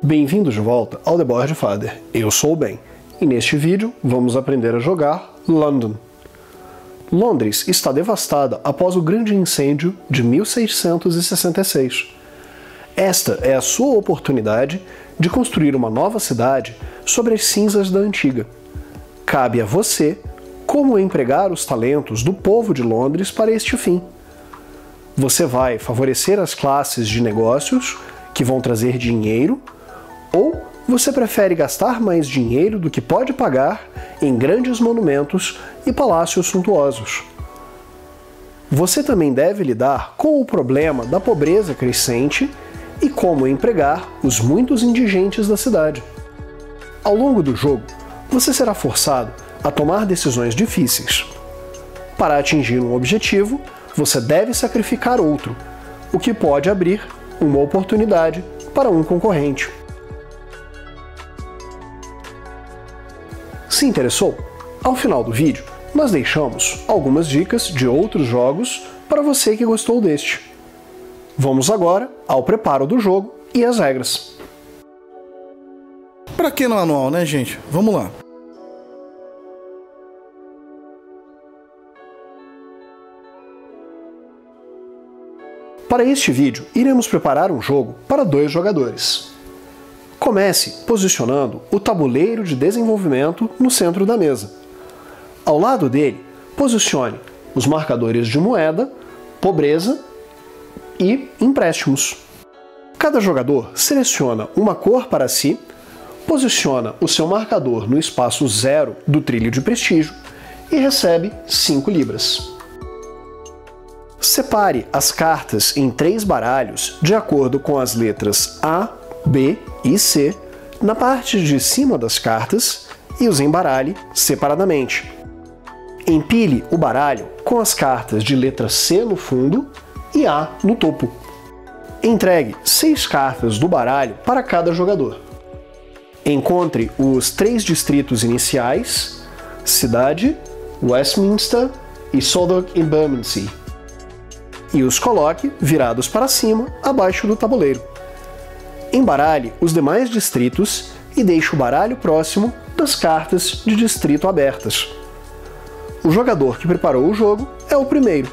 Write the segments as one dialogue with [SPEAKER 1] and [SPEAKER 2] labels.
[SPEAKER 1] Bem-vindos de volta ao The Board Father. Eu sou o Ben, e neste vídeo vamos aprender a jogar London. Londres está devastada após o grande incêndio de 1666. Esta é a sua oportunidade de construir uma nova cidade sobre as cinzas da antiga. Cabe a você como empregar os talentos do povo de Londres para este fim. Você vai favorecer as classes de negócios que vão trazer dinheiro, ou você prefere gastar mais dinheiro do que pode pagar em grandes monumentos e palácios suntuosos? Você também deve lidar com o problema da pobreza crescente e como empregar os muitos indigentes da cidade. Ao longo do jogo, você será forçado a tomar decisões difíceis. Para atingir um objetivo, você deve sacrificar outro, o que pode abrir uma oportunidade para um concorrente. Se interessou? Ao final do vídeo, nós deixamos algumas dicas de outros jogos para você que gostou deste. Vamos agora ao preparo do jogo e as regras.
[SPEAKER 2] Pra que no manual, né, gente? Vamos lá.
[SPEAKER 1] Para este vídeo, iremos preparar um jogo para 2 jogadores. Comece posicionando o tabuleiro de desenvolvimento no centro da mesa. Ao lado dele, posicione os marcadores de moeda, pobreza e empréstimos. Cada jogador seleciona uma cor para si, posiciona o seu marcador no espaço 0 do trilho de prestígio e recebe 5 libras. Separe as cartas em 3 baralhos de acordo com as letras A, B e C na parte de cima das cartas e os embaralhe separadamente. Empilhe o baralho com as cartas de letra C no fundo e A no topo. Entregue 6 cartas do baralho para cada jogador. Encontre os 3 distritos iniciais, Cidade, Westminster e Southwark e Bermondsey, e os coloque virados para cima, abaixo do tabuleiro. Embaralhe os demais distritos e deixe o baralho próximo das cartas de distrito abertas. O jogador que preparou o jogo é o primeiro.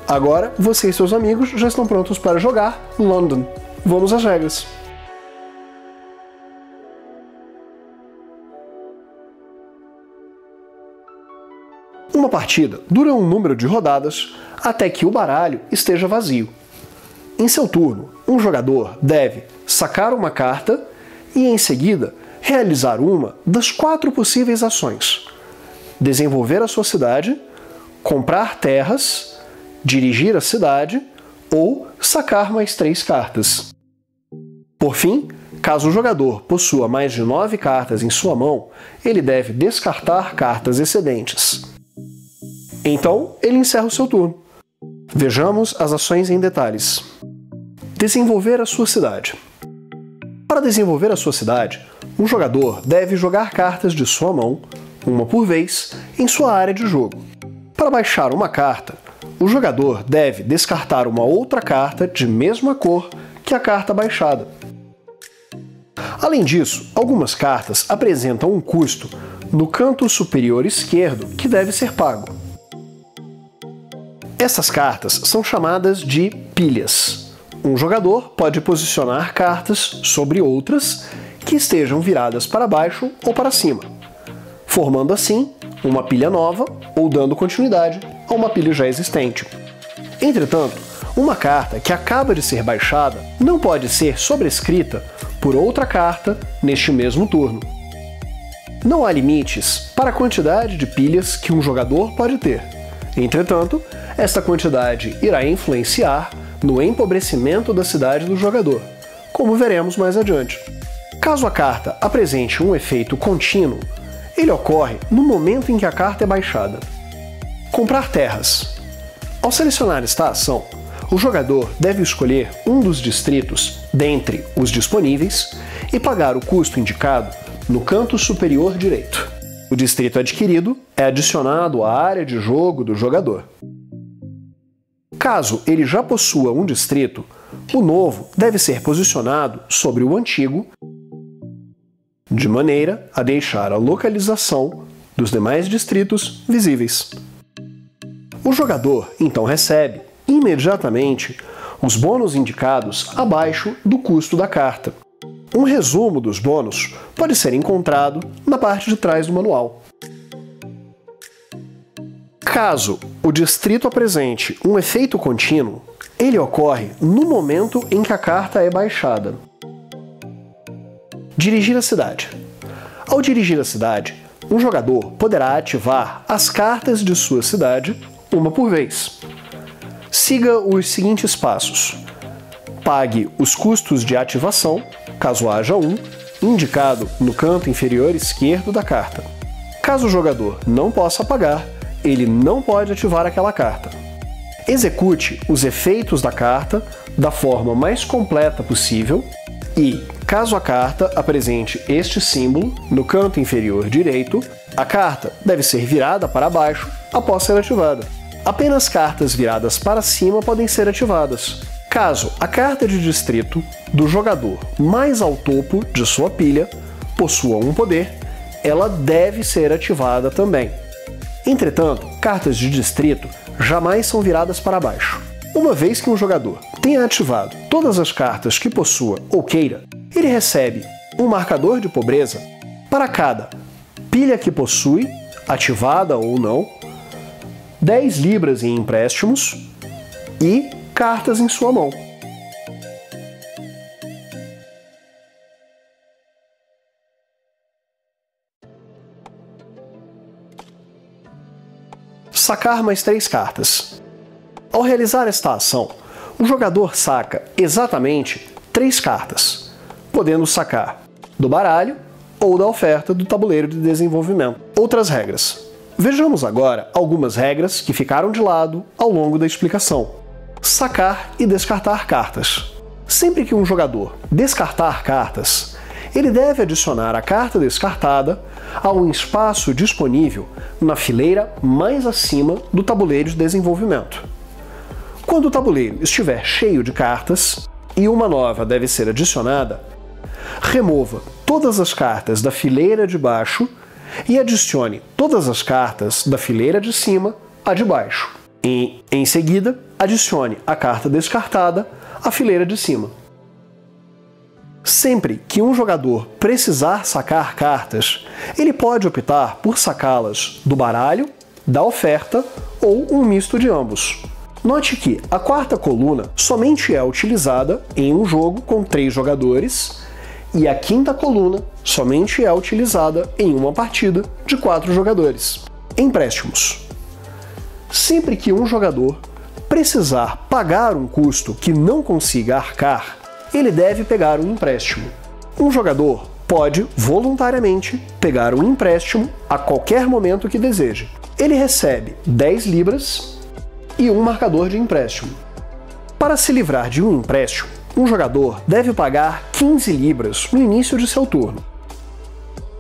[SPEAKER 1] Agora, você e seus amigos já estão prontos para jogar London. Vamos às regras. Uma partida dura um número de rodadas até que o baralho esteja vazio. Em seu turno, um jogador deve sacar uma carta e, em seguida, realizar uma das 4 possíveis ações: desenvolver a sua cidade, comprar terras, dirigir a cidade ou sacar mais 3 cartas. Por fim, caso o jogador possua mais de 9 cartas em sua mão, ele deve descartar cartas excedentes. Então, ele encerra o seu turno. Vejamos as ações em detalhes. Desenvolver a sua cidade. Para desenvolver a sua cidade, um jogador deve jogar cartas de sua mão, uma por vez, em sua área de jogo. Para baixar uma carta, o jogador deve descartar uma outra carta de mesma cor que a carta baixada. Além disso, algumas cartas apresentam um custo no canto superior esquerdo que deve ser pago. Essas cartas são chamadas de pilhas. Um jogador pode posicionar cartas sobre outras que estejam viradas para baixo ou para cima, formando assim uma pilha nova ou dando continuidade a uma pilha já existente. Entretanto, uma carta que acaba de ser baixada não pode ser sobrescrita por outra carta neste mesmo turno. Não há limites para a quantidade de pilhas que um jogador pode ter. Entretanto, esta quantidade irá influenciar no empobrecimento da cidade do jogador, como veremos mais adiante. Caso a carta apresente um efeito contínuo, ele ocorre no momento em que a carta é baixada. Comprar terras. Ao selecionar esta ação, o jogador deve escolher um dos distritos dentre os disponíveis e pagar o custo indicado no canto superior direito. O distrito adquirido é adicionado à área de jogo do jogador. Caso ele já possua um distrito, o novo deve ser posicionado sobre o antigo, de maneira a deixar a localização dos demais distritos visíveis. O jogador então recebe imediatamente os bônus indicados abaixo do custo da carta. Um resumo dos bônus pode ser encontrado na parte de trás do manual. Caso o distrito apresente um efeito contínuo, ele ocorre no momento em que a carta é baixada. Dirigir a cidade. Ao dirigir a cidade, um jogador poderá ativar as cartas de sua cidade uma por vez. Siga os seguintes passos. Pague os custos de ativação, caso haja um, indicado no canto inferior esquerdo da carta. Caso o jogador não possa pagar, ele não pode ativar aquela carta. Execute os efeitos da carta da forma mais completa possível e, caso a carta apresente este símbolo no canto inferior direito, a carta deve ser virada para baixo após ser ativada. Apenas cartas viradas para cima podem ser ativadas. Caso a carta de distrito do jogador mais ao topo de sua pilha possua um poder, ela deve ser ativada também. Entretanto, cartas de distrito jamais são viradas para baixo. Uma vez que um jogador tenha ativado todas as cartas que possua ou queira, ele recebe um marcador de pobreza para cada pilha que possui, ativada ou não, 10 libras em empréstimos e cartas em sua mão. Sacar mais 3 cartas. Ao realizar esta ação, o jogador saca exatamente 3 cartas, podendo sacar do baralho ou da oferta do tabuleiro de desenvolvimento. Outras regras. Vejamos agora algumas regras que ficaram de lado ao longo da explicação. Sacar e descartar cartas. Sempre que um jogador descartar cartas, ele deve adicionar a carta descartada a um espaço disponível na fileira mais acima do tabuleiro de desenvolvimento. Quando o tabuleiro estiver cheio de cartas e uma nova deve ser adicionada, remova todas as cartas da fileira de baixo e adicione todas as cartas da fileira de cima à de baixo. E, em seguida, adicione a carta descartada à fileira de cima. Sempre que um jogador precisar sacar cartas, ele pode optar por sacá-las do baralho, da oferta ou um misto de ambos. Note que a quarta coluna somente é utilizada em um jogo com 3 jogadores e a quinta coluna somente é utilizada em uma partida de 4 jogadores. Empréstimos. Sempre que um jogador precisar pagar um custo que não consiga arcar, ele deve pegar um empréstimo. Um jogador pode voluntariamente pegar um empréstimo a qualquer momento que deseje. Ele recebe 10 libras e um marcador de empréstimo. Para se livrar de um empréstimo, um jogador deve pagar 15 libras no início de seu turno.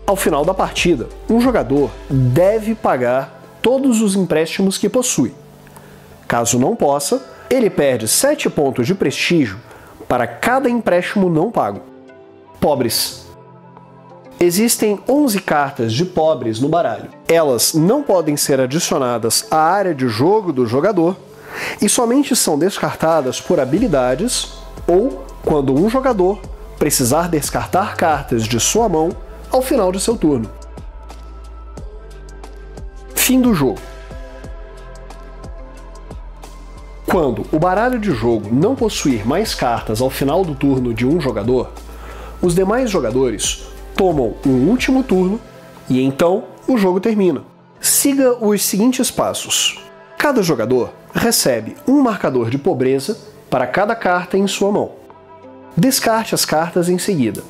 [SPEAKER 1] Ao final da partida, um jogador deve pagar todos os empréstimos que possui. Caso não possa, ele perde 7 pontos de prestígio para cada empréstimo não pago. Pobres. Existem 11 cartas de pobres no baralho. Elas não podem ser adicionadas à área de jogo do jogador e somente são descartadas por habilidades ou quando um jogador precisar descartar cartas de sua mão ao final de seu turno. Fim do jogo. Quando o baralho de jogo não possuir mais cartas ao final do turno de um jogador, os demais jogadores tomam um último turno e então o jogo termina. Siga os seguintes passos. Cada jogador recebe um marcador de pobreza para cada carta em sua mão. Descarte as cartas em seguida.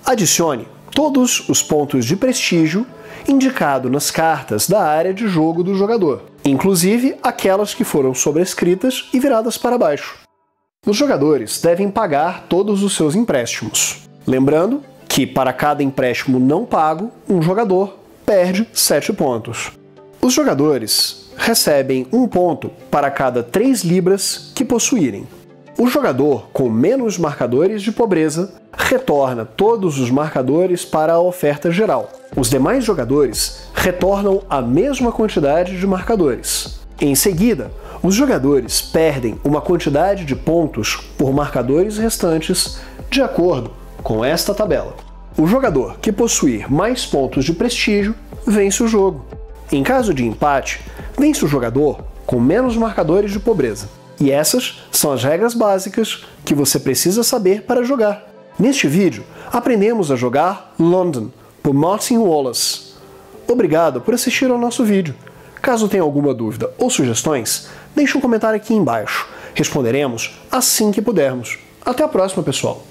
[SPEAKER 1] Adicione todos os pontos de prestígio indicado nas cartas da área de jogo do jogador, inclusive aquelas que foram sobrescritas e viradas para baixo. Os jogadores devem pagar todos os seus empréstimos. Lembrando que para cada empréstimo não pago, um jogador perde 7 pontos. Os jogadores recebem 1 ponto para cada 3 libras que possuírem. O jogador com menos marcadores de pobreza retorna todos os marcadores para a oferta geral. Os demais jogadores retornam a mesma quantidade de marcadores. Em seguida, os jogadores perdem uma quantidade de pontos por marcadores restantes de acordo com esta tabela. O jogador que possuir mais pontos de prestígio vence o jogo. Em caso de empate, vence o jogador com menos marcadores de pobreza. E essas são as regras básicas que você precisa saber para jogar. Neste vídeo, aprendemos a jogar London, por Martin Wallace. Obrigado por assistir ao nosso vídeo. Caso tenha alguma dúvida ou sugestões, deixe um comentário aqui embaixo. Responderemos assim que pudermos. Até a próxima, pessoal!